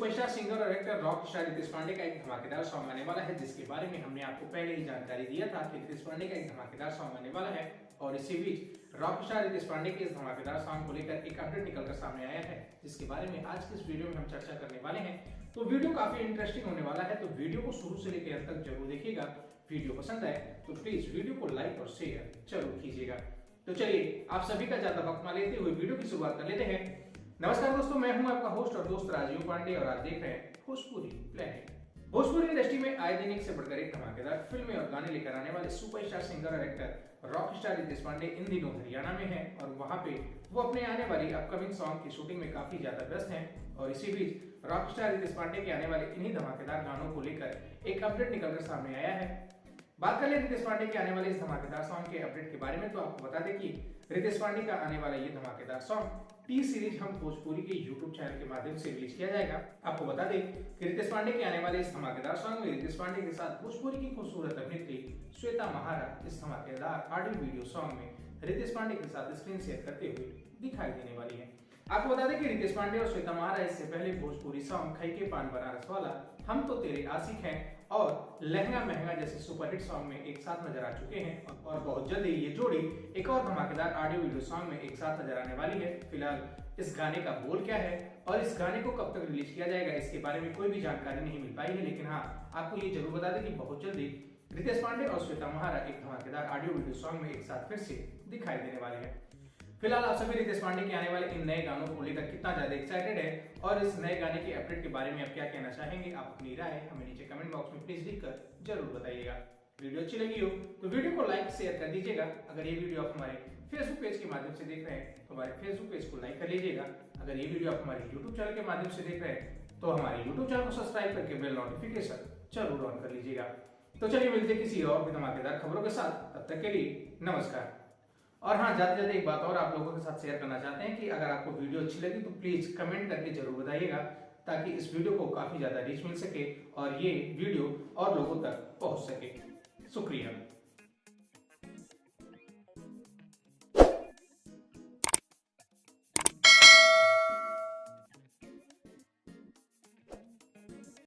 Superstar singer और actor rock star Ritesh Pandey का एक धमाकेदार सॉन्ग आने वाला है, जिसके बारे में हमने आपको पहले ही जानकारी दिया था कि रितेश पांडे का एक धमाकेदार सॉन्ग आने वाला है। और इसी बीच रॉक स्टार रितेश पांडे के इस धमाकेदार सॉन्ग को लेकर एक अपडेट निकलकर सामने आया है, जिसके बारे में आज की इस वीडियो में हम चर्चा करने वाले हैं। तो वीडियो काफी इंटरेस्टिंग होने वाला है, तो वीडियो को शुरू से लेकर अंत तक जरूर देखिएगा। वीडियो पसंद आए तो प्लीज वीडियो को लाइक और शेयर जरूर कीजिएगा। तो चलिए आप सभी का ज्यादा वक्त न लेते हुए वीडियो की शुरुआत कर लेते हैं। नमस्कार दोस्तों, मैं हूं आपका होस्ट और दोस्त राजीव पांडे और आप देख रहे हैं भोजपुरी प्लेनेट। भोजपुरी इंडस्ट्री में आए दिन एक से बढ़कर एक धमाकेदार फिल्में और गाने लेकर आने वाले सुपरस्टार सिंगर और actor rock star Ritesh Pandey इन दिनों हरियाणा में हैं और वहां पे वो अपने आने वाली अपकमिंग सॉन्ग की शूटिंग में काफी ज्यादा व्यस्त हैं। और इसी बीच रॉक स्टार रितेश पांडे के आने वाले इन्हीं धमाकेदार गानों को लेकर एक अपडेट निकलकर सामने आया है। बात कर ले रितेश पांडे के आने वाले इस धमाकेदार सॉन्ग के अपडेट के बारे में, तो आपको बता दें कि रितेश पांडे का आने वाला ये धमाकेदार सॉन्ग टी सीरीज हम भोजपुरी के यूट्यूब चैनल के माध्यम से रिलीज किया जाएगा। आपको बता दें कि रितेश पांडे के आने वाले इस धमाकेदार सॉन्ग में रितेश पांडे के साथ भोजपुरी की खूबसूरत अभिनेत्री श्वेता महारा इस धमाकेदार ऑडियो वीडियो सॉन्ग में रितेश पांडे के साथ स्क्रीन शेयर करते हुए दिखाई देने वाली है। आपको बता दें कि रितेश पांडे और श्वेता महारा इससे पहले भोजपुरी सॉन्ग खई के पान बनारस वाला, हम तो तेरे आशिक हैं और लहंगा महंगा जैसे सुपरहिट सॉन्ग में एक साथ नजर आ चुके हैं। और बहुत जल्द ही ये जोड़ी एक और धमाकेदार ऑडियो वीडियो सॉन्ग में एक साथ नजर आने वाली है। फिलहाल इस गाने का बोल क्या है और इस गाने को कब तक रिलीज किया जाएगा, इसके बारे में कोई भी जानकारी नहीं मिल पाई है। लेकिन हाँ, आपको ये जरूर बता दें कि बहुत जल्दी रितेश पांडे और श्वेता महारा एक धमाकेदार ऑडियो वीडियो सॉन्ग में एक साथ फिर से दिखाई देने वाले हैं। फिलहाल आप सभी रितेश पांडे के आने वाले इन नए गानों को लेकर कितना ज्यादा एक्साइटेड है और इस नए गाने के अपडेट के बारे में आप क्या कहना चाहेंगे, आप अपनी राय हमें नीचे कमेंट बॉक्स में प्लीज लिखकर जरूर बताइएगा। वीडियो अच्छी लगी हो तो वीडियो को लाइक शेयर कर दीजिएगा। अगर ये वीडियो आप हमारे फेसबुक पेज के माध्यम से देख रहे हैं तो हमारे फेसबुक पेज को लाइक कर लीजिएगा। अगर ये वीडियो आप हमारे यूट्यूब चैनल के माध्यम से देख रहे हैं तो हमारे यूट्यूब चैनल को सब्सक्राइब करके बेल नोटिफिकेशन जरूर ऑन कर लीजिएगा। तो चलिए मिलते किसी और भी धमाकेदार खबरों के साथ, तब तक के लिए नमस्कार। और हाँ, जाते जाते एक बात और आप लोगों के साथ शेयर करना चाहते हैं कि अगर आपको वीडियो अच्छी लगी तो प्लीज कमेंट करके जरूर बताइएगा, ताकि इस वीडियो को काफी ज्यादा रीच मिल सके और ये वीडियो और लोगों तक पहुंच सके। शुक्रिया।